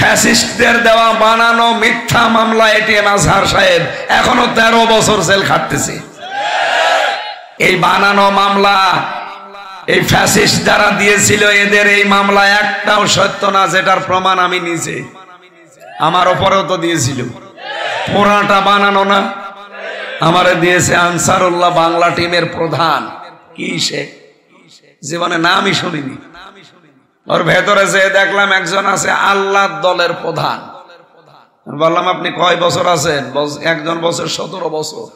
ফ্যাসিস্টদের দেওয়া বানানো মিথ্যা মামলা এটিএম আজহার সাহেব এখনো 13 বছর জেল খাটতেছে। এই বানানো মামলা এই ফ্যাসিস্ট যারা দিয়েছিল এদের এই মামলা একটাও সত্য না, যেটার প্রমাণ আমি নিজে, আমার উপরেও তো দিয়েছিল, পুরাটা বানানো না, আমারে দিয়েছে আনসারুল্লাহ বাংলা টিমের প্রধান। কি সে জীবনে নামই শুনিনি। ওর ভেতরে যে দেখলাম একজন আছে আল্লাহ দলের প্রধান। বললাম আপনি কয় বছর আছেন? একজন বছর 17 বছর।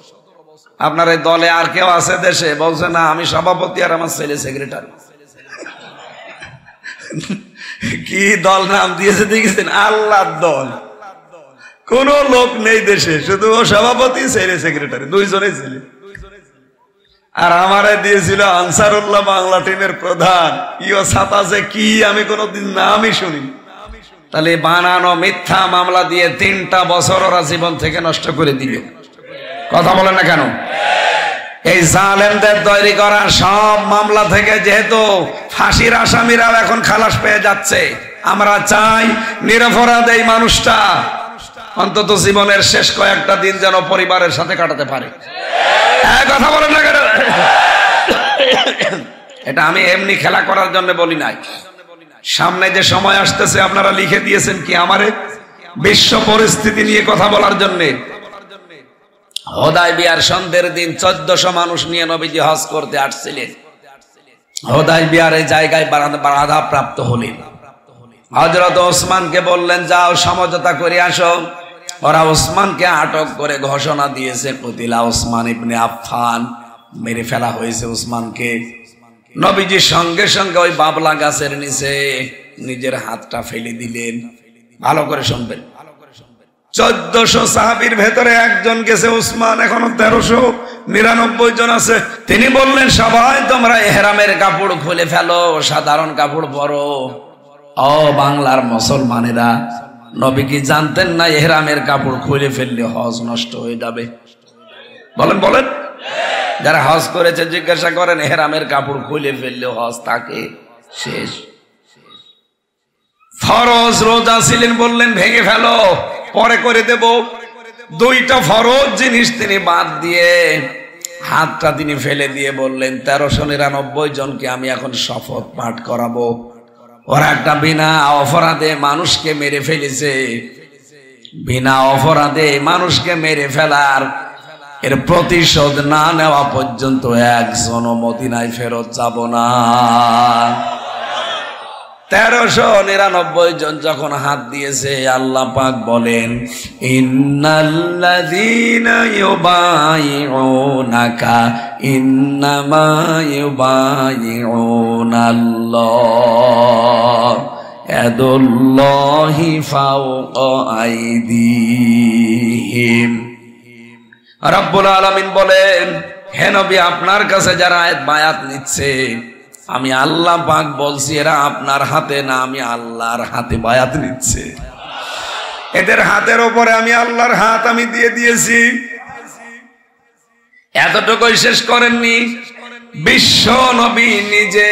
আপনার এই দলে আর কেউ আছে দেশে? বলছে না, আমি সভাপতি আর আমার ছেলে সেক্রেটারি। কি দল নাম দিয়েছে দেখেছেন? আল্লাহ দল। কোন লোক নেই দেশে, শুধু ও সভাপতি, ছেলে সেক্রেটারি, দুইজনেই ছেলে। আর আমারে দিয়েছিল আনসারুল্লাহ বাংলা টিমের প্রধান। ইও ছাতাছে কি আমি কোনোদিন নামই শুনি। তাহলে বানানো মিথ্যা মামলা দিয়ে 3টা বছর ওরা জীবন থেকে নষ্ট করে দিল। কথা বলেন না কেন? এই জালেমদের তৈরি করা সব মামলা থেকে যেহেতু ফাঁসির আসামিরাও এখন খালাস পেয়ে যাচ্ছে, আমরা চাই নিরপরাধ এই মানুষটা অন্তত জীবনের শেষ কয়েকটা দিন যেন পরিবারের সাথে কাটাতে পারে। কথা বলেন না কেন? এটা আমি এমনি খেলা করার জন্য বলি নাই। সামনে যে সময় আসতেছে আপনারা লিখে দিয়েছেন কি আমারে বিশ্ব পরিস্থিতি নিয়ে কথা বলার জন্য। হুদায়বিয়ার সন্ধ্যের দিন 1400 মানুষ নিয়ে নবীজি হজ করতে আসছিলেন। হুদায়বিয়ার এই জায়গায় বাধা প্রাপ্ত হলেন। হযরত ওসমানকে বললেন যাও সমঝোতা করে আসো। ওরা ওসমানকে আটক করে ঘোষণা দিয়েছে কুতিলা ওসমান ইবনে আফফান, মেরে ফেলা হয়েছে ওসমানকে। নবীজি সঙ্গে সঙ্গে ওই বাবলা গাছের নিচে নিজের হাতটা ফেলে দিলেন। ভালো করে শুনবেন, 1400 সাহাবীর ভেতরে একজন গেছে ওসমান, এখনো 1399 জন আছে। তিনি বললেন সবাই তোমরা ইহরামের কাপড় খুলে ফেলো, সাধারণ কাপড় পরো। ও বাংলার মুসলমানেরা, নবী কি জানতেন না ইহরামের কাপড় খুলে ফেললে হজ নষ্ট হয়ে যাবে? বলেন বলেন। যারা হজ করেছে জিজ্ঞাসা করেন ইহরামের কাপড় খুলে ফেললে হজ তাকে শেষ। ফরজ রোজা ছিলেন, বললেন ভেঙে ফেলো, পরে করে দেব। 2টা ফরজ জিনিস তিনি বাদ দিয়ে হাতটা তিনি ফেলে দিয়ে বললেন 1399 জনকে আমি এখন শপথ পাঠ করাবো। ওরা একটা বিনা অপরাধে মানুষকে মেরে ফেলেছে। বিনা অপরাধে মানুষকে মেরে ফেলার এর প্রতিশোধ না নেওয়া পর্যন্ত একজন মদিনায় ফেরত যাব না। 1399 জন যখন হাত দিয়েছে, আল্লাহ পাক বলেন ইন্নাল্লাযীনা ইউবাইউনাকা ইন্নামা ইউবাইউনাল্লাহ ইয়াদুল্লাহি ফাওকা আইদিহিম। রব্বুল আলামিন বলেন হে নবী, আপনার কাছে যারা বায়াত নিচ্ছে, আমি আল্লাহ পাক বলছি এরা আপনার হাতে না, আমি আল্লাহর হাতে বায়াত নিচ্ছে। এদের হাতের উপরে আমি আল্লাহর হাত আমি দিয়ে দিয়েছি। এতটুকুই শেষ করেননি, বিশ্ব নবী নিজে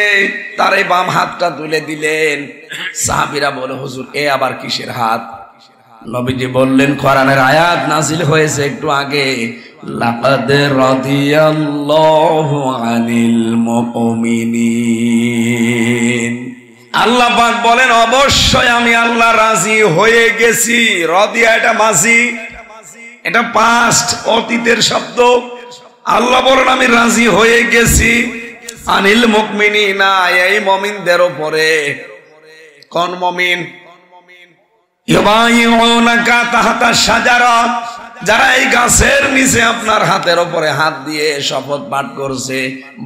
তার এই বাম হাতটা তুলে দিলেন। সাহাবীরা বলে হুজুর এ আবার কিসের হাত? নবীজি বললেন কোরআনের আয়াত নাযিল হয়েছে একটু আগে, লাকাদ রাদিয়াল্লাহু আনিল মুমিনিন। আল্লাহ পাক বলেন অবশ্যই আমি আল্লাহ রাজি হয়ে গেছি। রাদিয়া এটা মাজি, এটা পাস্ট, অতীতের শব্দ। আল্লাহ বলেন আমি রাজি হয়ে গেছি আনিল মুমিনিনা, এই মুমিনদের উপরে। কোন মুমিন? ইউবাইউনাকা তাহতা শাজারা, যারা এই গাছের নিচে আপনার হাতের উপরে হাত দিয়ে শপথ পাঠ করছে,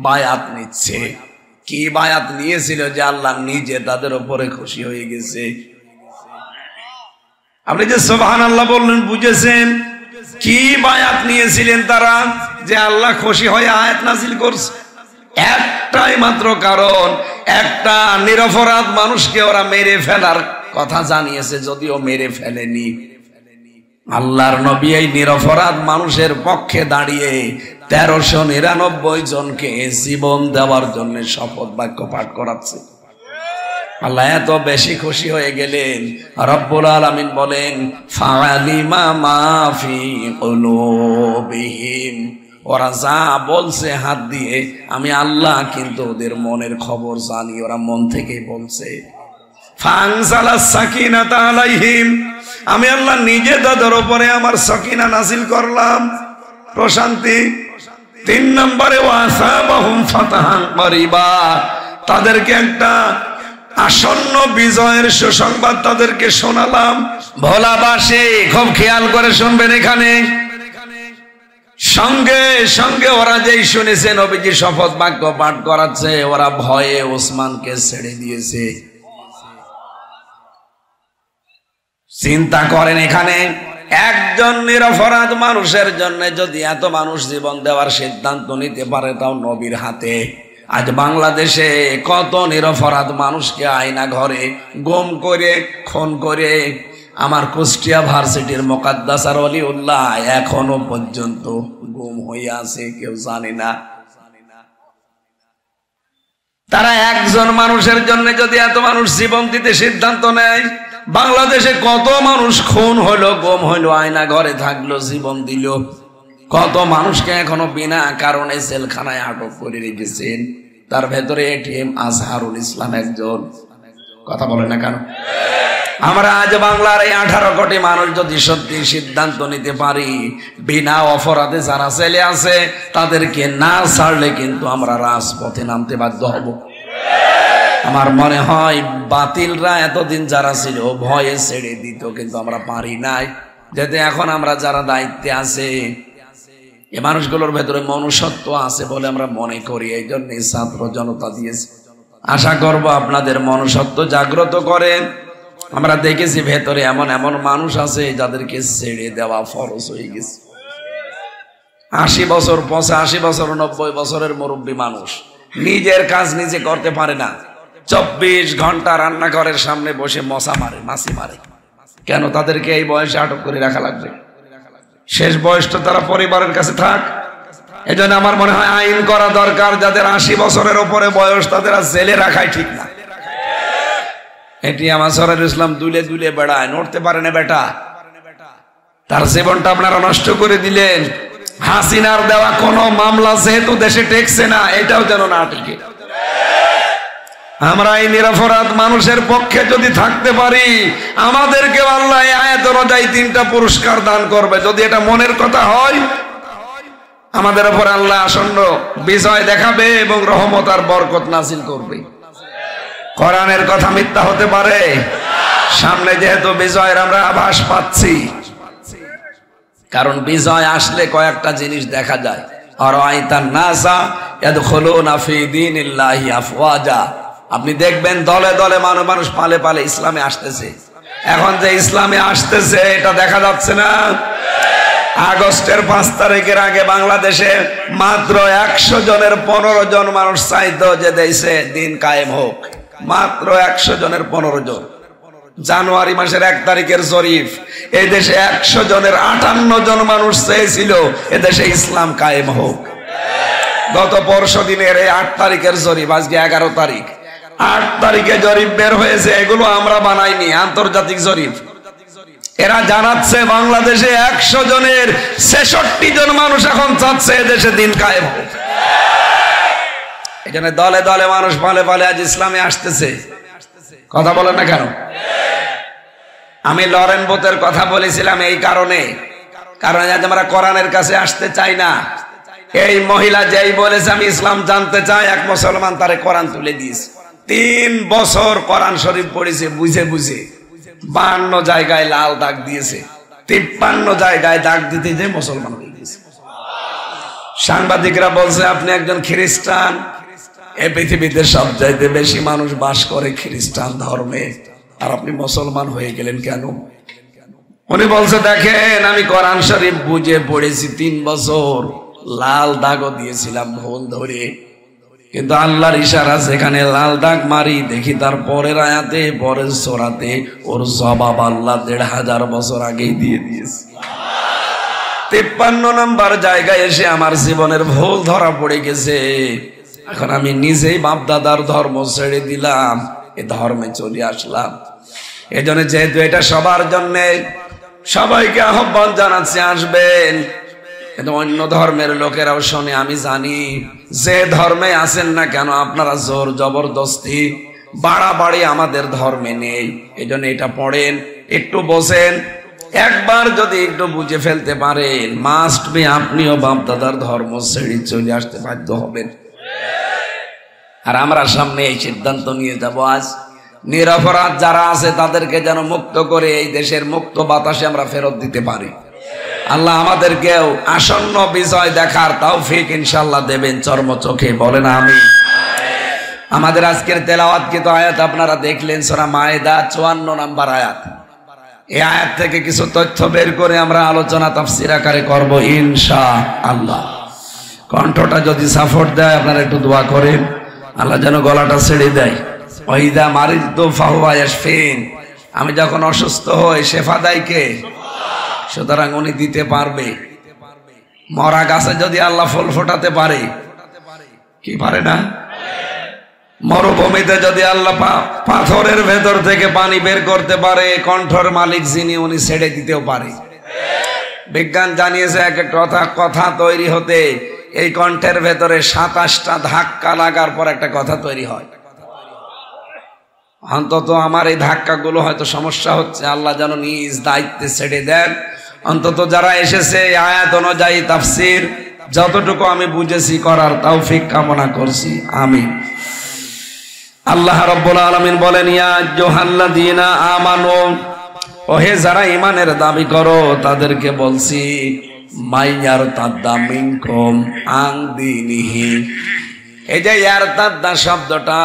বায়াত নিচ্ছে। কি বায়াত নিয়েছিল? যে আল্লাহ নিজে তাদের উপরে খুশি হয়ে গেছে। আপনি যে সুবহানাল্লাহ বললেন বুঝেছেন? কি বায়াত নিয়েছিলেন তারা যে আল্লাহ খুশি হয়ে আয়াত নাযিল করছে? একটাই মাত্র কারণ, একটা নিরপরাধ মানুষকে ওরা মেরে ফেলার কথা জানিয়েছে, যদিও মেরে ফেলেনি। আল্লাহর নবী এই নিরপরাধ মানুষের পক্ষে দাঁড়িয়ে 1399 জনকে জীবন দেওয়ার জন্য শপথ বাক্য পাঠ করাচ্ছে। আল্লাহ এত বেশি খুশি হয়ে গেলেন, রব্বুল আলামিন বলেন ফাআলিমা মা ফি কুলুবিহিম, ওরা যা বলছে হাত দিয়ে আমি আল্লাহ কিন্তু ওদের মনের খবর জানি, ওরা মন থেকেই বলছে। ফানজালাস সাকিনাতা আলাইহিম, আমি আল্লাহ নিজে তাদের উপরে আমার সাকিনা নাযিল করলাম, প্রশান্তি। 3 নম্বরে ওয়াসাবাহুম ফাতাহান করিবা, তাদেরকে একটা আসন্ন বিজয়ের সুসংবাদ তাদেরকে শোনালাম। ভোলাবাসী খুব খেয়াল করে শুনবেন, এখানে সঙ্গে সঙ্গে ওরা যেই শুনেছে নবীজি শপথ বাক্য পাঠ করাচ্ছে, ওরা ভয়ে ওসমানকে ছেড়ে দিয়েছে। চিন্তা করেন, এখানে একজন নিরপরাধ মানুষের জন্য যদি এত মানুষ জীবন দেওয়ার সিদ্ধান্ত নিতে পারে, তাও নবীর হাতে। আজ বাংলাদেশে কত নিরপরাধ মানুষকে আয়না ঘরে গুম করে খুন করে। আমার কুষ্টিয়া ভার্সিটির মুকাদ্দাসার ওলিউল্লাহ এখনো পর্যন্ত গুম হয়ে আছে, কেউ জানে না। তারা একজন মানুষের জন্য যদি এত মানুষ জীবন দিতে সিদ্ধান্ত নেয়, বাংলাদেশে কত মানুষ খুন হলো, গুম হইলো, আয়না ঘরে থাকলো, জীবন দিল। কত মানুষকে এখনো বিনা কারণে জেলখানায় আটক করে রেখেছেন। তার ভেতরে এটিএম আজহারুল ইসলাম একজন। কথা বলে না কেন? আমরা আজ বাংলার এই 18 কোটি মানুষ যদি সত্যি সিদ্ধান্ত নিতে পারি, বিনা অপরাধে যারা জেলে আছে তাদেরকে না ছাড়লে কিন্তু আমরা রাজপথে নামতে বাধ্য হব। আমার মনে হয় বাতিলরা এতদিন যারা ছিল ভয়ে ছেড়ে দিত, কিন্তু আমরা পারি নাই। যেতে এখন আমরা যারা দায়িত্বে আছে, এই মানুষগুলোর ভেতরে মনুষ্যত্ব আছে বলে আমরা মনে করি, এই জন্য ছাত্র জনতা দিয়েছে। আশা করব আপনাদের মনুষ্যত্ব জাগ্রত করেন। আমরা দেখেছি ভেতরে এমন এমন মানুষ আছে যাদেরকে ছেড়ে দেওয়া ফরজ হয়ে গেছে। 80 বছর 85 বছর 90 বছরের মুরব্বী মানুষ নিজের কাজ নিজে করতে পারে না, 24 ঘন্টা রান্নাঘরের সামনে বসে মশা মারে, মাছি মারে। কেন তাদেরকে এই বয়সে আটক করে রাখা লাগবে? শেষ বয়সটা তারা পরিবারের কাছে থাক। এই জন্য আমার মনে হয় আইন করা দরকার, যাদের 80 বছরের উপরে বয়স তাদের জেলে রাখাই ঠিক না। এটি আমার সরার ইসলাম দুলে দুলে বেড়ায়, নড়তে পারে না বেটা, তার জীবনটা আপনারা নষ্ট করে দিলেন। হাসিনার দেওয়া কোন মামলা যেহেতু দেশে টেকছে না, এটাও যেন না টিকে। আমরা এই নিরপরাধ মানুষের পক্ষে যদি থাকতে পারি, আমাদেরকে আল্লাহ আয়াত অনুযায়ী 3টা পুরস্কার দান করবে। যদি এটা মনের কথা হয়, আমাদের উপর আল্লাহ আসন্ন বিজয় দেখাবে এবং রহমত আর বরকত নাযিল করবে। কোরআনের কথা মিথ্যা হতে পারে? সামনে যেহেতু বিজয়ের আমরা আভাস পাচ্ছি, কারণ বিজয় আসলে কয়েকটা জিনিস দেখা যায়। আরাআইতান নাসা ইয়াদখুলুনা ফি দীনিল্লাহি আফওয়াজা, আপনি দেখবেন দলে দলে মানুষ পালে পালে ইসলামে আসতেছে। এখন যে ইসলামে আসতেছে এটা দেখা যাচ্ছে না? আগস্টের 5 তারিখের আগে বাংলাদেশে মাত্র 100 জনের 15 জন মানুষ চাইতো যে দেশে দিন কায়েম হোক। মাত্র 100 জনের 15 জন। জানুয়ারি মাসের 1 তারিখের জরিপ, এই দেশে 100 জনের 58 জন মানুষ চেয়েছিল এদেশে ইসলাম কায়েম হোক। গত পরশু দিনের এই 8 তারিখের জরিপ, আজকে 11 তারিখ, 8 তারিখে জরিপ বের হয়েছে। এগুলো আমরা বানাইনি, আন্তর্জাতিক জরিপ। এরা জানাচ্ছে বাংলাদেশে 100 জনের 66 জন মানুষ এখন চাচ্ছে এদেশে দিন কায়েম হোক। এখানে দলে দলে মানুষ পালে পালে আজ ইসলামে আসতেছে। কথা বলেন না কেন? আমি লরেন বোথের কথা বলেছিলাম এই কারণে, কারণ আজ আমরা কোরআনের কাছে আসতে চাই না। এই মহিলা যেই বলেছে আমি ইসলাম জানতে চাই, এক মুসলমান তারে কোরআন তুলে দিয়েছে। 3 বছর কোরআন শরীফ পড়েছে বুঝে বুঝে, 52 জায়গায় লাল দাগ দিয়েছে, 53 জায়গায় দাগ দিতে যে মুসলমান হয়ে গেছে। সাংবাদিকরা বলছে আপনি একজন খ্রিস্টান, এই পৃথিবীতে সবচাইতে বেশি মানুষ বাস করে খ্রিস্টান ধর্মে, আর আপনি মুসলমান হয়ে গেলেন কেন? উনি বলছে দেখেন আমি কোরআন শরীফ বুঝে পড়েছি, 3 বছর লাল দাগও দিয়েছিলাম ভুল ধরে, কিন্তু আল্লাহর ইশারা যেখানে লাল দাগ মারি দেখি তার পরের আয়াতে পরের সূরাতে ওর জবাব আল্লাহ 1500 বছর আগেই দিয়ে দিয়েছে। 53 নম্বর জায়গায় এসে আমার জীবনের ভুল ধরা পড়ে গেছে। এখন আমি নিজেই বাপ দাদার ধর্ম ছেড়ে দিলাম, এ ধর্মে চলে আসলাম। এজন্য যেহেতু এটা সবার জন্য, সবাইকে আহ্বান জানাচ্ছি আসবেন। কিন্তু অন্য ধর্মের লোকেরাও শোনে, আমি জানি যে ধর্মে আছেন না কেন আপনারা জোর জবরদস্তি বাড়াবাড়ি আমাদের ধর্মে নেই। এই জন্য এটা পড়েন, একটু বসেন, একবার যদি একটু বুঝে ফেলতে পারেন, মাস্ট বি আপনিও বাপদাদার ধর্ম ছেড়ে চলে আসতে বাধ্য হবেন। আর আমরা সামনে এই সিদ্ধান্ত নিয়ে যাব, আজ নিরপরাধ যারা আছে তাদেরকে যেন মুক্ত করে এই দেশের মুক্ত বাতাসে আমরা ফেরত দিতে পারি। আল্লাহ আমাদেরকেও আসন্ন বিজয় দেখার তৌফিক ইনশাআল্লাহ দেবেন চর্ম চোখে, বলেন আমিন। আমাদের আজকের তেলাওয়াতকৃত আয়াত আপনারা দেখলেন, সূরা মায়েদা 54 নম্বর আয়াত। এই আয়াত থেকে কিছু তথ্য বের করে আমরা আলোচনা তাফসীর আকারে করব ইনশাআল্লাহ। কণ্ঠটা যদি সাপোর্ট দেয় আপনারা একটু দোয়া করেন, আল্লাহ যেন গলাটা ছেড়ে দেয়। ওয়াইদা মারিদতু ফাহুয়া ইয়াশফিন, আমি যখন অসুস্থ হই শেফা দেয় কে? সুতরাং উনি দিতে পারবে। মরা গাছে যদি আল্লাহ ফুল ফোটাতে পারে, কি পারে না? মরুভূমিতে যদি আল্লাহ পাথরের ভেতর থেকে পানি বের করতে পারে, কণ্ঠর মালিক যিনি উনি ছেড়ে দিতেও পারে। বিজ্ঞান জানিয়েছে এক একটা কথা তৈরি হতে এই কণ্ঠের ভেতরে 27টা ধাক্কা লাগার পর একটা কথা তৈরি হয়। অন্তত আমার এই ধাক্কাগুলো হয়তো সমস্যা হচ্ছে, আল্লাহ যেন নিজ দায়িত্বে ছেড়ে দেন। অন্তত যারা এসেছে আয়াত অনুযায়ী তাফসীর যতটুকু আমি বুঝেছি করার তৌফিক কামনা করছি, আমিন। আল্লাহ রাব্বুল আলামিন বলেন, ইয়া আইয়ুহাল্লাযীনা আমানু, ওহে যারা ঈমানের দাবি করো তাদেরকে বলছি, মাইয়ারতাদ্দা মিনকুম আন দীনিহি। এই যে ইয়ারতাদ্দা শব্দটা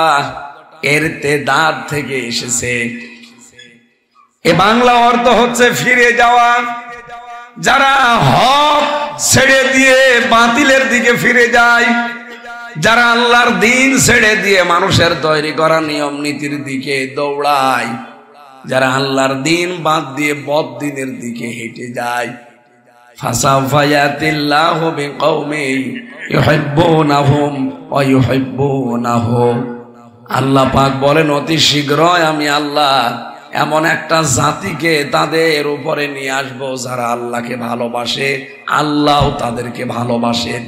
ইরতিদাদ থেকে এসেছে। এ বাংলা অর্থ হচ্ছে ফিরে যাওয়া। যারা হক ছেড়ে দিয়ে বাতিলের দিকে ফিরে যায়, যারা আল্লাহর দিন ছেড়ে দিয়ে মানুষের তৈরি করা নিয়ম নীতির দিকে দৌড়ায়, যারা আল্লাহর দিন বাদ দিয়ে বদ্দিনের দিকে হেঁটে যায়, ফাসাউফা ইয়াতিল্লাহু বিকওমিন ইউহিব্বুনাহুম ওয়া ইউহিব্বুনাহু। আল্লাহ পাক বলেন, অতি শীঘ্রই আমি আল্লাহ এমন একটা জাতিকে তাদের উপরে নিয়ে আসবো যারা আল্লাহকে ভালোবাসে, আল্লাহও তাদেরকে ভালোবাসেন।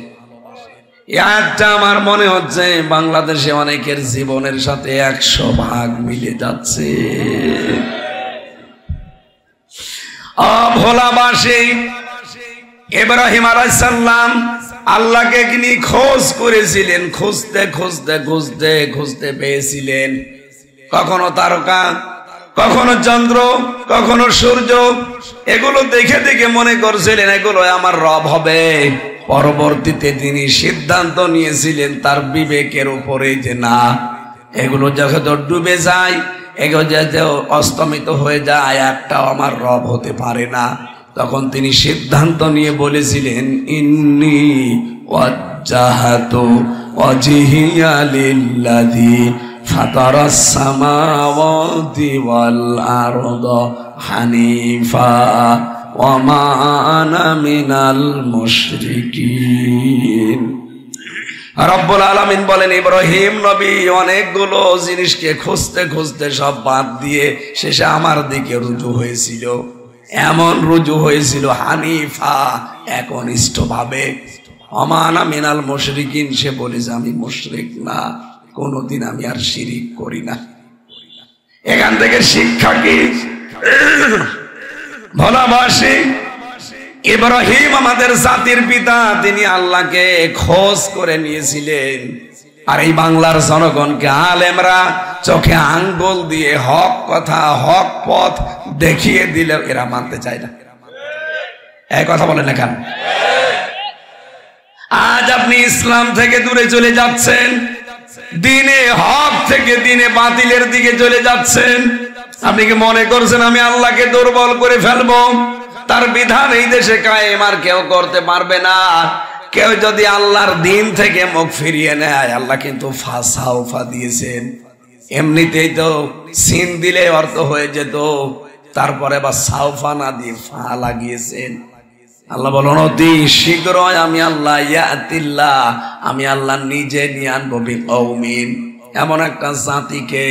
একটা আমার মনে হচ্ছে বাংলাদেশে অনেকের জীবনের সাথে 100 মিলে যাচ্ছে। ভোলাবাসী ইব্রাহিম আলাইহিস সালাম আল্লাহকে তিনি খোঁজ করেছিলেন, খুঁজতে খুঁজতে খুঁজতে খুঁজতে পেয়েছিলেন। কখনো তারকা, কখনো চন্দ্র, কখনো সূর্য, এগুলো দেখে দেখে মনে করছিলেন এগুলো আমার রব হবে। পরবর্তীতে তিনি সিদ্ধান্ত নিয়েছিলেন তার বিবেকের উপরে যে না, এগুলো যখন ডুবে যায়, এগুলো যাতে অস্তমিত হয়ে যায়, একটাও আমার রব হতে পারে না। তখন তিনি সিদ্ধান্ত নিয়ে বলেছিলেন, ইন্নী ওয়াজ্জাহাতু ওয়াজহিয়া লিল্লাযী ফাতারাস সামাওয়াতি ওয়াল আরদা হানিফা ওয়া মা আনা মিনাল মুশরিকিন। রব্বুল আলামিন বলেন, ইব্রাহিম নবী অনেকগুলো জিনিসকে খুঁজতে খুঁজতে সব বাদ দিয়ে শেষে আমার দিকে রুজু হয়েছিল। এমন রুজু হয়েছিল হানিফা, একনিষ্ঠ ভাবে। ওয়া মা আনা মিনাল মুশরিকিন, সে বলেছে আমি মুশরিক না, কোনদিন আমি আর শিরিক করি না। এখান থেকে শিক্ষা কি? ভালোবাসি ইব্রাহিম আমাদের জাতির পিতা, তিনি আল্লাহকে খোঁজ করে নিয়েছিলেন। আর এই বাংলার জনগণকে আলেমরা চোখে আঙ্গুল দিয়ে হক কথা, হক পথ দেখিয়ে দিলে এরা মানতে চায় না। এই কথা বলেন না কেন? আজ আপনি ইসলাম থেকে দূরে চলে যাচ্ছেন, দিনে হক থেকে দিনে বাতিলের দিকে চলে যাচ্ছেন। আপনি কি মনে করছেন আমি আল্লাহকে দুর্বল করে ফেলবো? তার বিধান এই দেশে কায়েম আর কেউ করতে পারবে না। কেউ যদি আল্লাহর দিন থেকে মুখ ফিরিয়ে নেয়, আল্লাহ কিন্তু ফাসাউফা দিয়েছেন। এমনিতেই তো সিন দিলে অর্থ হয়ে যেত, তারপরে বা সাউফা না দিয়ে ফা লাগিয়েছেন। আল্লাহ বলেন, অতি শীঘ্রই আমি আল্লাহ ইয়াতিল্লাহ, আমি আল্লাহ নিজে নিয়ে আনবো বিকওমিন, এমন একটা জাতিকে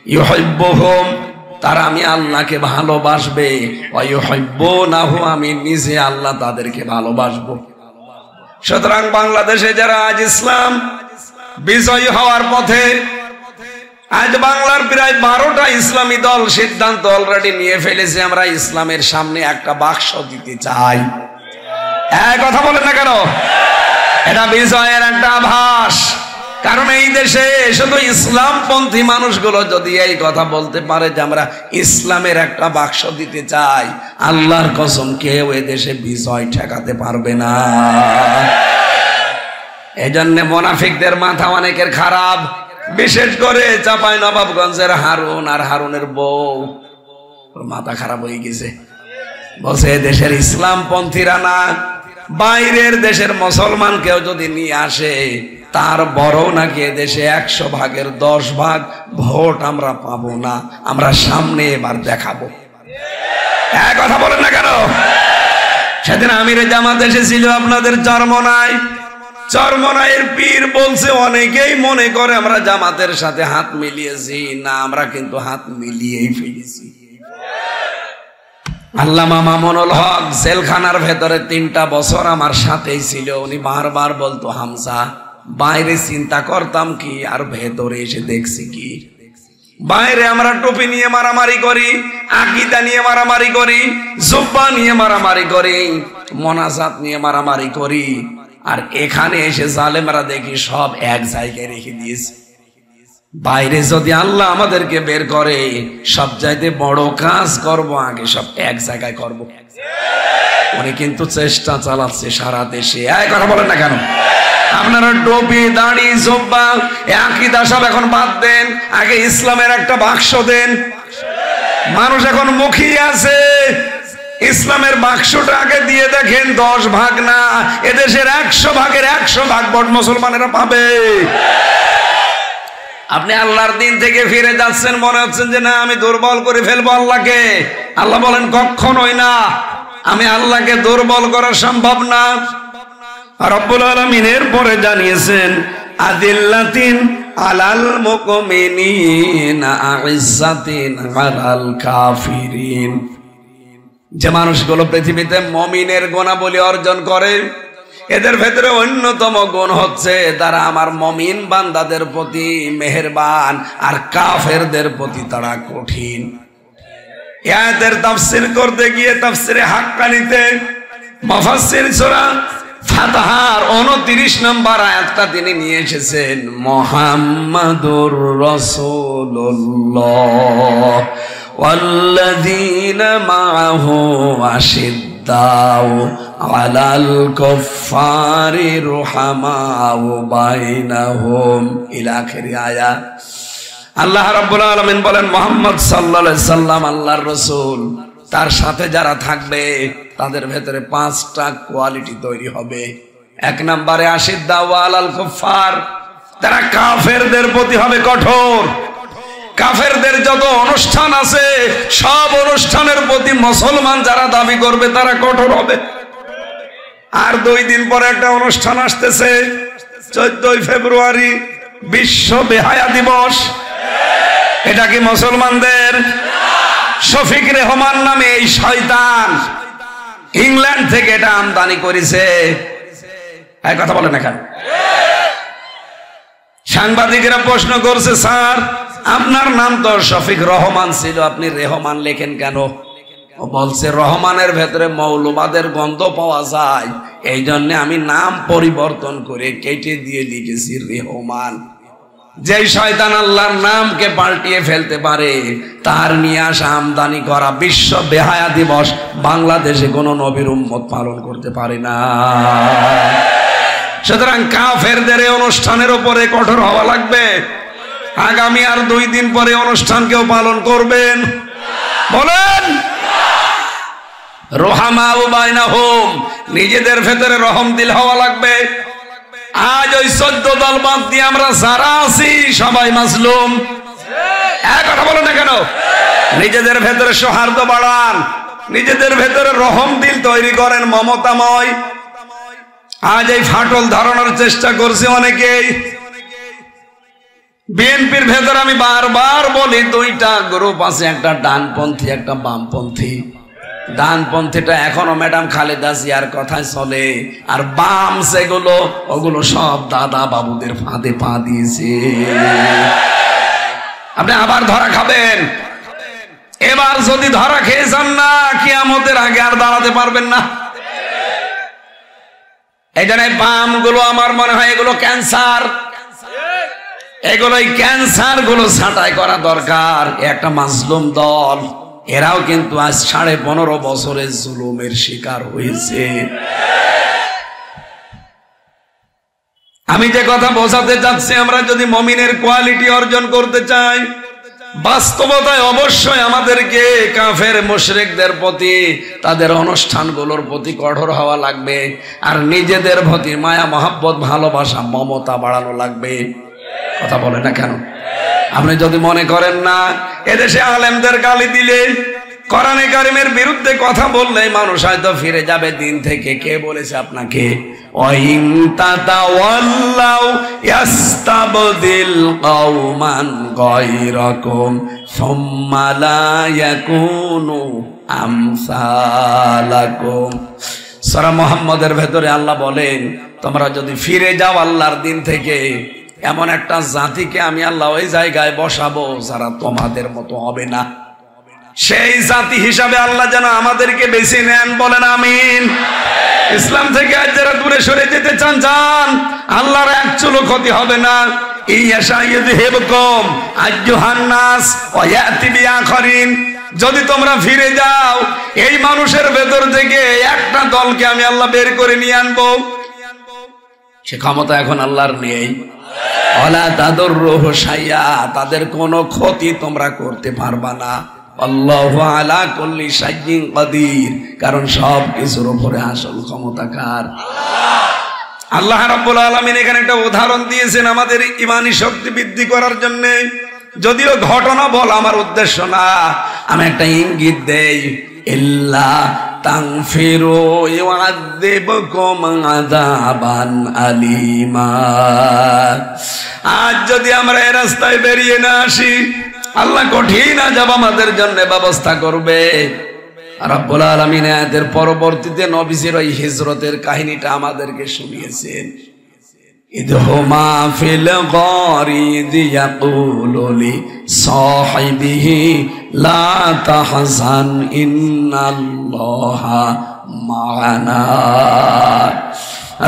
ইউহিব্বুহুম, তারা আমি আল্লাহকে ভালোবাসবে, ওয়া ইউহিব্বুনাহু, আমি নিজে আল্লাহ তাদেরকে ভালোবাসবো। সুতরাং বাংলাদেশে যারা আজ ইসলাম বিজয়ী হওয়ার পথে, আজ বাংলার প্রায় 12টা ইসলামী দল সিদ্ধান্ত অলরেডি নিয়ে ফেলেছে, আমরা ইসলামের সামনে একটা বাক্স দিতে চাই। এক কথা বলেন না কেন? এটা বিজয়ের একটা আভাস। কারণ এই দেশে শুধু ইসলামপন্থী মানুষগুলো যদি এই কথা বলতে পারে যে আমরা ইসলামের একটা বাক্স দিতে চাই, আল্লাহর কসম কেউ এ দেশে বিজয় ঠেকাতে পারবে না। এজন্য মুনাফিকদের মাথা অনেকের খারাপ, বিশেষ করে চাঁপাইনবাবগঞ্জের হারুন আর হারুনের বউ, মাথা খারাপ হয়ে গেছে। বলছে দেশের ইসলামপন্থীরা না, বাইরের দেশের মুসলমান কেউ যদি নিয়ে আসে, তার বড় নাকি দেশে 100 ভাগের 10 ভাগ ভোট আমরা পাবো না, আমরা সামনে এবার দেখাবো। এক কথা বলেন না কেন? সেদিন আমিরে জামাত এসেছিল আপনাদের চরমনায়, চরমনায়ের পীর বলছে অনেকেই মনে করে আমরা জামাতের সাথে হাত মিলিয়েছি, না আমরা কিন্তু হাত মিলিয়েই ফেলেছি। আল্লামা মামুনুল হক জেলখানার ভেতরে 3টা বছর আমার সাথেই ছিল। উনি বারবার বলতো, হামজা বাইরে চিন্তা করতাম কি আর ভেতরে এসে দেখছি কি। বাইরে আমরা টুপি নিয়ে মারামারি করি, আকীদা নিয়ে মারামারি করি, জুব্বা নিয়ে মারামারি করি, মোনাজাত নিয়ে মারামারি করি, আর এখানে এসে জালেমরা দেখি সব এক জায়গায় রেখে দিয়েছে। বাইরে যদি আল্লাহ আমাদেরকে বের করে, সব চাইতে বড় কাজ করব, আগে সব এক জায়গায় করব। উনি কিন্তু চেষ্টা চালাচ্ছে সারা দেশে। এই কথা বলেন না কেন? আপনারা টুপি, দাড়ি, জুব্বা, আকীদা সব এখন বাদ দেন, আগে ইসলামের একটা বাক্স দেন। মানুষ এখন মুখিয়ে আছে, ইসলামের বাক্সটা আগে দিয়ে দেখেন। 10 ভাগ না, এদেশের 100 ভাগের 100 ভাগ ভোট মুসলমানেরা পাবে। আপনি আল্লাহর দিন থেকে ফিরে যাচ্ছেন, মনে হচ্ছেন যে না আমি দুর্বল করে ফেলবো আল্লাহকে। আল্লাহ বলেন কখনোই না, আমি আল্লাহকে দুর্বল করা সম্ভব না। রব্বুল আলামিন এরপরে জানিয়েছেন, আদিল্লাতিন আলাল মুমিনিনা আইজ্জাতিন আলাল কাফিরিন। যে মানুষগুলো পৃথিবীতে মুমিনের গুণাবলী অর্জন করে, এদের ভেতরে অন্যতম গুণ হচ্ছে তারা আমার মুমিন বান্দাদের প্রতি মেহেরবান, আর কাফেরদের প্রতি তারা কঠিন। আয়াতের তাফসীর করতে গিয়ে তাফসীরে হাক্কানিতে মুফাসসির সূরা ফাতহার 29 নম্বর আয়াতটা তিনি নিয়ে এসেছেন, মুহাম্মাদুর রাসূলুল্লাহ ওয়াল্লাযীনা মাআহু আশিদ্দাউ আলাল কুফফারি রুহামাউ বাইনাহুম ইলা আখিরি আয়াত। আল্লাহ রাব্বুল আলামিন বলেন, মুহাম্মদ সাল্লাল্লাহু আলাইহি সাল্লাম আল্লাহর রাসূল, তার সাথে যারা থাকবে তাদের ভেতরে 5টা কোয়ালিটি তৈরি হবে। 1 নম্বরে আশিদ্দাউ আলাল কুফফার, তারা কাফেরদের প্রতি হবে কঠোর। কাফেরদের যত অনুষ্ঠান আছে সব অনুষ্ঠানের প্রতি মুসলমান যারা দাবি করবে তারা কঠোর হবে। আর 2 দিন পরে একটা অনুষ্ঠান আসতেছে, 14ই ফেব্রুয়ারি বিশ্ব বেহায়া দিবস। এটা কি মুসলমানদের? শফিক রেহমান নামে এই শয়তান ইংল্যান্ড থেকে এটা আমদানি করেছে। এই কথা বলেন এখানে। সাংবাদিকেরা প্রশ্ন করছে, স্যার আপনার নাম তো শফিক রহমান ছিল, আপনি রেহমান লেখেন কেন? ও বলছে, রহমানের ভেতরে মৌলবাদের গন্ধ পাওয়া যায়, এই জন্য আমি নাম পরিবর্তন করে কেটে দিয়ে লিখেছি রেহমান। যেই শয়তান আল্লাহর নামকে পাল্টিয়ে ফেলতে পারে, তার নিয়ে আসা আমদানি করা বিশ্ব বেহায়া দিবস বাংলাদেশে কোন নবীর উম্মত পালন করতে পারে না। সুতরাং কাফেরদের এই অনুষ্ঠানের উপরে কঠোর হওয়া লাগবে। আগামী আর 2 দিন পরে অনুষ্ঠান কেউ পালন করবেন? বলেন। রুহামাউ বাইনাহুম, নিজেদের ভেতরে রহম দিল হওয়া লাগবে। আজ ওই 14 দল বাদ দিয়ে আমরা যারা আছি সবাই মাজলুম। এক কথা বলো না কেন? নিজেদের ভেতরে সৌহার্দ্য বাড়ান, নিজেদের ভেতরে রহম দিল তৈরি করেন, মমতাময়। আজ এই ফাটল ধরানোর চেষ্টা করছে অনেকেই। বিএনপির ভেতর আমি বারবার বলি দুইটা গ্রুপ আছে, একটা ডানপন্থী একটা বামপন্থী। ডানপন্থীটা এখনো ম্যাডাম খালেদা জিয়ার কথায় চলে, আর বাম যেগুলো ওগুলো সব দাদা বাবুদের ফাঁদে পা দিয়েছে। আপনি আবার ধরা খাবেন। এবার যদি ধরা খেয়ে যান না, কিয়ামতের আগে আর দাঁড়াতে পারবেন না। এই জন্য বাম গুলো আমার মনে হয় এগুলো ক্যান্সার, এগুলোই ক্যান্সার গুলো ছাঁটাই করা দরকার। একটা মাজলুম দল, এরাও কিন্তু আজ 15.5 বছরের জুলুমের শিকার হয়েছে। আমি যে কথা বোঝাতে চাচ্ছি, আমরা যদি মুমিনের কোয়ালিটি অর্জন করতে চাই, বাস্তবতায় অবশ্যই আমাদেরকে কাফের মুশরিকদের প্রতি, তাদের অনুষ্ঠানগুলোর প্রতি কঠোর হওয়া লাগবে, আর নিজেদের প্রতি মায়া মহব্বত ভালোবাসা মমতা বাড়ানো লাগবে। কথা বলে না কেন? আপনি যদি মনে করেন না এদেশে আলেমদের গালি দিলে, কোরআনে কারিমের বিরুদ্ধে কথা বললে মানুষ হয়তো ফিরে যাবে দিন থেকে, কে বলেছে আপনাকে? ওয়াইন তাতাওয়াল্লাউ ইয়াস্তাবদিল কওমান গায়রাকুম সুম্মা লা ইয়াকুনু আমসালাকুম। সূরা মুহাম্মদের ভেতরে আল্লাহ বলেন, তোমরা যদি ফিরে যাও আল্লাহর দিন থেকে, এমন একটা জাতিকে আমি আল্লাহ ওই জায়গায় বসাবো যারা তোমাদের মতো হবে না। সেই জাতি হিসাবে আল্লাহ যেন আমাদেরকে বেছে নেন, বলেন আমিন। ইসলাম থেকে আজ যারা দূরে সরে যেতে চান, যান, আল্লাহর এক চুলো ক্ষতি হবে না। যদি তোমরা ফিরে যাও, এই মানুষের ভেতর থেকে একটা দলকে আমি আল্লাহ বের করে নিয়ে আনবো। সে ক্ষমতা এখন আল্লাহর নেই। ওয়ালা তাদুররুহু শাইআ, তাদের কোনো ক্ষতি তোমরা করতে পারবা না। আল্লাহু আলা কুল্লি শাইইন কাদির, কারণ সব কিছুর উপরে আসল ক্ষমতা কার? আল্লাহ রাব্বুল আলামিন এখানে একটা উদাহরণ দিয়েছেন আমাদের ঈমানি শক্তি বৃদ্ধি করার জন্য। যদিও ঘটনা বলা আমার উদ্দেশ্য না, আমি একটা ইঙ্গিত দেই। ইল্লা তাগফিরু ইউআযযিবকুম আযাবান আলীমা। আজ যদি আমরা এই রাস্তায় বেরিয়ে না আসি, আল্লাহ কঠিন আযাব আমাদের জন্য ব্যবস্থা করবে। রাব্বুল আলামিন আয়াতের পরবর্তীতে নবীজির ওই হিজরতের কাহিনীটা আমাদেরকে শুনিয়েছেন। ইদহুমা ফিল গারি ইয়াকুলু লি সাহিবিহি লা তাহজান ইন্নাল্লাহা মা'ানা।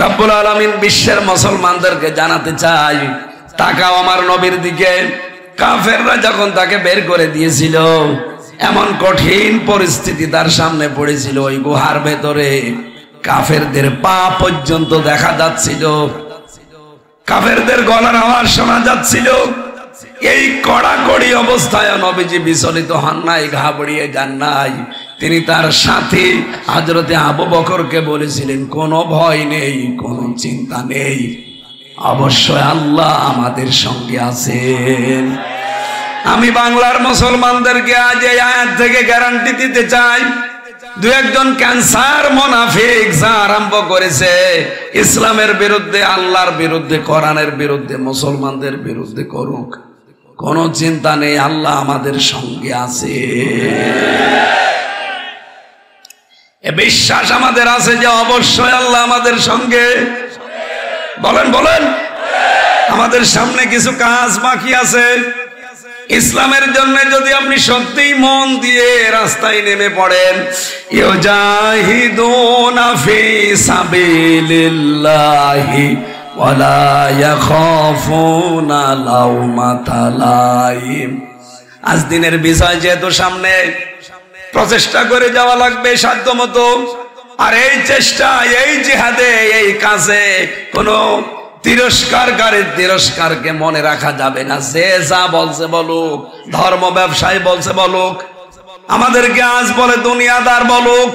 রাব্বুল আলামিন বিশ্বের মুসলমানদেরকে জানাতে চাই, তাকাও আমার নবীর দিকে। কাফেররা যখন তাকে বের করে দিয়েছিল, এমন কঠিন পরিস্থিতি তার সামনে পড়েছিল, ওই গুহার ভেতরে কাফেরদের পা পর্যন্ত দেখা যাচ্ছিল, কাফেরদের গলার আওয়াজ শোনা যাচ্ছিল। এই কড়াকড়ি অবস্থায় নবীজি বিচলিত হন নাই, ঘাবড়িয়ে যান নাই। তিনি তার সাথী হযরতে আবু বকরকে বলেছিলেন, কোনো ভয় নেই, কোনো চিন্তা নেই, অবশ্যই আল্লাহ আমাদের সঙ্গে আছেন। আমি বাংলার মুসলমানদেরকে আজ এই আয়াত থেকে গ্যারান্টি দিতে চাই, দু একজন ক্যান্সার মুনাফিক যা আরম্ভ করেছে ইসলামের বিরুদ্ধে, আল্লাহর বিরুদ্ধে, কোরআনের বিরুদ্ধে, মুসলমানদের বিরুদ্ধে করুক, কোনো চিন্তা নেই, আল্লাহ আমাদের সঙ্গে আছে। এ বিশ্বাস আমাদের আছে যে অবশ্যই আল্লাহ আমাদের সঙ্গে। বলেন বলেন। আমাদের সামনে কিছু কাজ বাকি আছে। ইসলামের জন্য যদি আপনি সত্যিই মন দিয়ে রাস্তায় নেমে পড়েন, ইউজাহিদুনা ফি সাবিলিল্লাহি ওয়ালা ইয়াখাফুনা লাউমাতা লাইম। আজ দিনের বিষয় যেহেতু সামনে, প্রচেষ্টা করে যাওয়া লাগবে সাধ্যমতো। আর এই চেষ্টা, এই জিহাদে, এই কাজে কোনো তিরস্কারকে মনে রাখা যাবে না। যে যা বলছে বলুক, ধর্ম ব্যবসায়ী বলছে বলুক, আমাদেরকে আজ বলে দুনিয়াদার বলুক,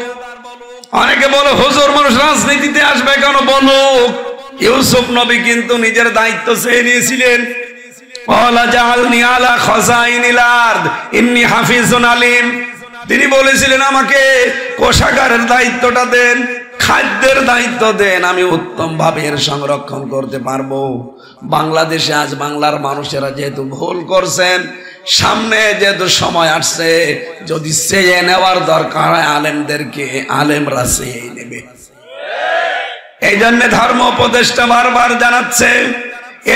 অনেকে বলে হুজুর মানুষ রাজনীতিতে আসবে কেন, বলুক। ইউসুফ নবী কিন্তু নিজের দায়িত্ব চেয়ে নিয়েছিলেন। ওয়ালা জাআলনি আলা খাযাইনিল আরদ ইন্নী হাফিজুন আলিম। তিনি বলেছিলেন আমাকে কোষাগারের দায়িত্বটা দেন, খাদ্যের দায়িত্ব দেন, আমি উত্তম ভাবে এর সংরক্ষণ করতে পারবো। বাংলাদেশে আজ বাংলার মানুষেরা যেহেতু ভুল করছেন, সামনে যেহেতু সময় আসছে, যদি চেয়ে নেওয়ার দরকার হয় আলেমদেরকে, আলেমরা চেয়ে নেবে। এই জন্য ধর্ম উপদেষ্টা বারবার জানাচ্ছে,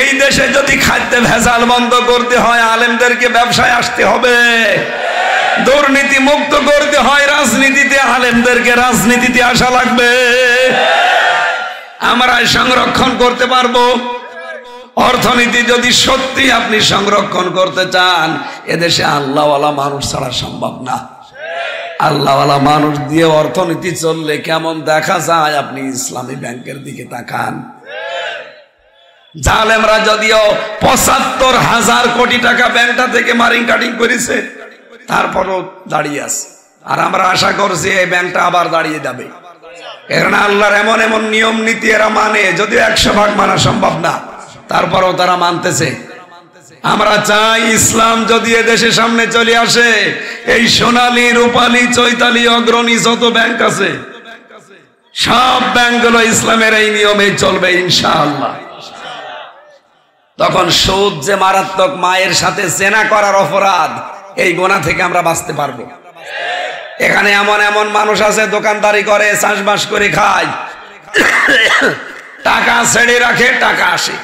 এই দেশে যদি খাদ্যে ভেজাল বন্ধ করতে হয় আলেমদেরকে ব্যবসায় আসতে হবে, দুর্নীতি মুক্ত করতে হয় রাজনীতিতে, আলেমদেরকে রাজনীতিতে আসা লাগবে। আমরা সংরক্ষণ করতে পারবো। অর্থনীতি যদি সত্যি আপনি সংরক্ষণ করতে চান, এদেশে আল্লাহওয়ালা মানুষ ছাড়া সম্ভব না। আল্লাহওয়ালা মানুষ দিয়ে অর্থনীতি চললে কেমন দেখা যায়, আপনি ইসলামী ব্যাংকের দিকে তাকান। জালেমরা যদিও ৭৫,০০০ কোটি টাকা ব্যাংকটা থেকে মারিং কাটিং করেছে, তারপরও দাঁড়িয়ে আছে। আর আমরা আশা করছি এই ব্যাংকটা আবার দাঁড়িয়ে যাবে। এখানে আল্লাহর এমন এমন নিয়ম নীতি এরা মানে, যদিও ১০০ ভাগ মানা সম্ভব না, তারপরও তারা মানতেছে। আমরা চাই ইসলাম যদি এদেশের সামনে চলে আসে, এই সোনালী, রূপালী, চৈতালি, অগ্রণী যত ব্যাংক আছে, সব ব্যাংকগুলো ইসলামের এই নিয়মে চলবে ইনশাআল্লাহ। তখন সুদ যে মারাত্মক, মায়ের সাথে জেনা করার অপরাধ, এই গোনা থেকে আমরা বাঁচতে পারবো। এখানে এমন এমন মানুষ আছে দোকানদারি করে, চাষবাস করে খায়, টাকা ছেড়ে রাখে, টাকা আসে।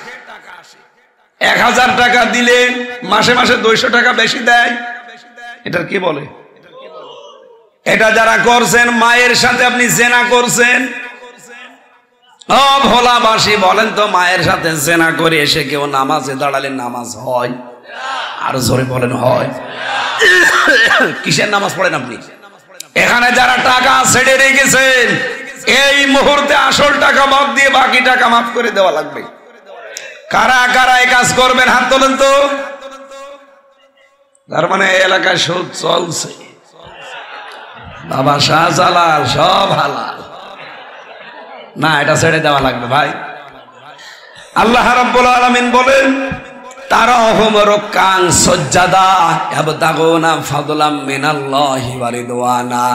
১,০০০ টাকা দিলে মাসে মাসে ২০০ টাকা বেশি দেয়। এটার কি বলে? এটা যারা করছেন, মায়ের সাথে আপনি জেনা করছেন। ও ভোলাবাসী বলেন তো, মায়ের সাথে জেনা করে এসে কেউ নামাজে দাঁড়ালে নামাজ হয়? আর জোরে বলেন হয়? কিসের নামাজ পড়েন আপনি? এখানে যারা টাকা ছেড়ে রেখেছেন, এই মুহূর্তে আসল টাকা বাদ দিয়ে বাকি টাকা মাফ করে দেওয়া লাগবে। কারা কারা এই কাজ করবেন হাত তোলেন তো। তার মানে এই এলাকায় সুদ চলছে, বাবা শাহজালাল সব হালাল না, এটা ছেড়ে দেওয়া লাগবে ভাই। আল্লাহ রাব্বুল আলামিন বলেন, তারাহুম রুকআন সুজদা ইয়াবতাগুনা ফাদলাম মিনাল্লাহি ওয়া রিদওয়ানা।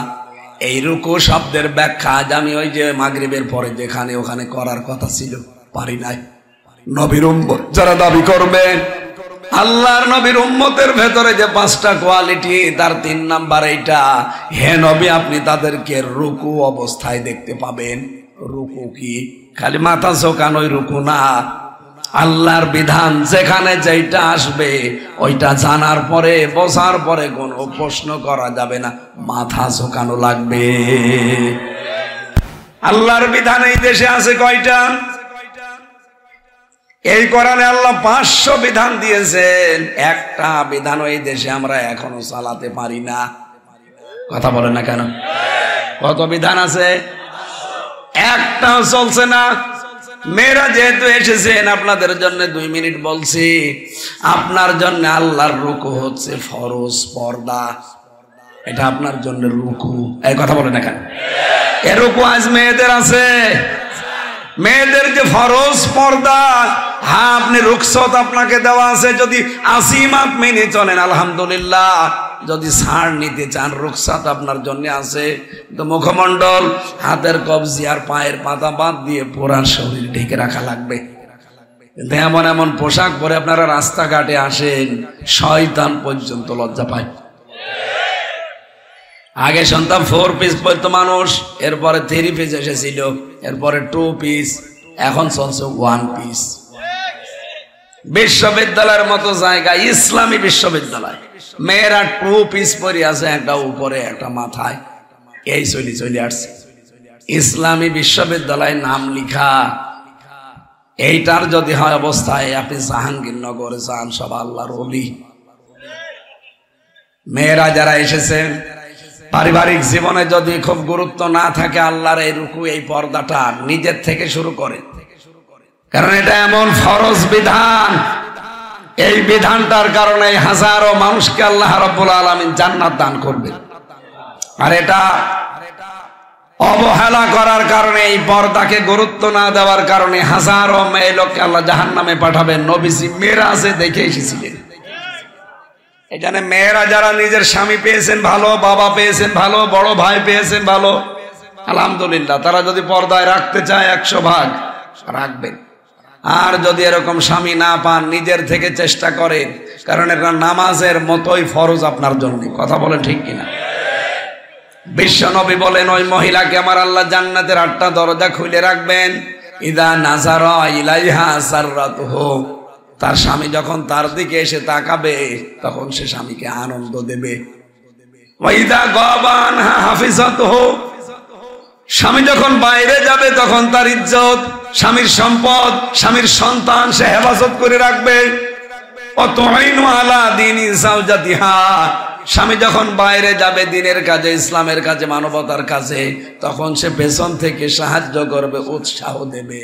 এই রুকু শব্দের ব্যাখ্যা আজ আমি ওই যে মাগরিবের পরে যেখানে ওখানে করার কথা ছিল, পারি নাই। নবীর উম্মত যারা দাবি করবে, আল্লাহর নবীর উম্মতের ভেতরে যে ৫টা কোয়ালিটি, তার ৩ নাম্বার এইটা, হে নবী আপনি তাদেরকে রুকু অবস্থায় দেখতে পাবেন। রুকু কি খালি মাথা ঝোঁকানোই রুকু না, আল্লাহর বিধান যেখানে যেটা আসবে ওইটা জানার পরে, বোঝার পরে কোনো প্রশ্ন করা যাবে না, মাথা ঝোঁকানো লাগবে। আল্লাহর বিধান এই দেশে আছে কয়টা? এই কোরআনে আল্লাহ ৫০০ বিধান দিয়েছেন, একটা বিধান এই দেশে আমরা এখনো চালাতে পারি না। কথা বলেন না কেন? কত বিধান আছে, একটাও চলছে না। মেয়েরা যেহেতু এসেছেন, আপনাদের জন্য ২ মিনিট বলছি। আপনার জন্য আল্লাহর রুকু হচ্ছে ফরজ, পর্দা, এটা আপনার জন্য রুকু। এই কথা বলেন না কেন? এ রুকু আজ মেয়েদের আছে। মেয়েদের যে ফরজ পর্দা, হ্যাঁ আপনি রুখসত আপনাকে দেওয়া আছে, যদি আসিমাত মেনে চলেন আলহামদুলিল্লাহ। যদি ছাড় নিতে চান, রুখসাত আপনার জন্য আছে। তো মুখমণ্ডল, হাতের কবজি আর পায়ের পাতা বাদ দিয়ে পুরা শরীর ঢেকে রাখা লাগবে। কিন্তু এমন এমন পোশাক পরে আপনারা রাস্তাঘাটে আসেন, শয়তান পর্যন্ত লজ্জা পায়। আগে শুনতাম 4 পিস পরতো মানুষ, এরপরে 3 পিস এসেছিল, এরপরে 2 পিস, এখন চলছে 1 পিস। বিশ্ববিদ্যালয়ের মতো জায়গায়, ইসলামী বিশ্ববিদ্যালয়, মেয়েরা 2 পিস পরে আছে, একটা উপরে একটা মাথায়। এই চলে আসছে ইসলামী বিশ্ববিদ্যালয় নাম লিখা। এইটার যদি হয় অবস্থায়, আপনি জাহাঙ্গীরনগরে যান, সব আল্লাহর ওলি। মেয়েরা যারা এসেছেন, পারিবারিক জীবনে যদি খুব গুরুত্ব না থাকে, আল্লাহর এই রুকু, এই পর্দাটা নিজের থেকে শুরু করে। কারণ এটা এমন ফরজ বিধান, এই বিধানটার কারণে হাজারো মানুষকে আল্লাহ রাব্বুল আলামিন জান্নাত দান করবে। আর এটা অবহেলা করার কারণে, এই পর্দাকে গুরুত্ব না দেওয়ার কারণে হাজারো মেয়ে লোককে আল্লাহ জাহান্নামে পাঠাবেন। নবীজি মেরাজে দেখে এসেছিলেন। এখানে মেয়েরা যারা নিজের স্বামী পেয়েছেন ভালো, বাবা পেয়েছেন ভালো, বড় ভাই পেয়েছেন ভালো, আলহামদুলিল্লাহ, তারা যদি পর্দায় রাখতে চায় 100 ভাগ রাখবেন। আর যদি এরকম স্বামী না পান, নিজের থেকে চেষ্টা করেন, কারণ এটা নামাজের মতোই ফরজ আপনার জন্য। কথা বলেন ঠিক কিনা? বিশ্ব নবী বলেন, ওই মহিলাকে আমার আল্লাহ জান্নাতের 8টা দরজা খুলে রাখবেন। ইদা নাজারা ইলাইহা সাররাতুহু, তার স্বামী যখন তার দিকে এসে তাকাবে তখন সে স্বামীকে আনন্দ দেবে। ওয়া ইদা গাবা আনহা হাফিজাতুহু, স্বামী যখন বাইরে যাবে তখন তার ইজ্জত, স্বামীর সম্পদ, স্বামীর সন্তান সে হেফাজত করে রাখবে। অতুইনু আলা দীনি যাওজাতিহা, স্বামী যখন বাইরে যাবে দ্বীনের কাজে, ইসলামের কাজে, মানবতার কাজে, তখন সে পেছন থেকে সাহায্য করবে, উৎসাহ দেবে।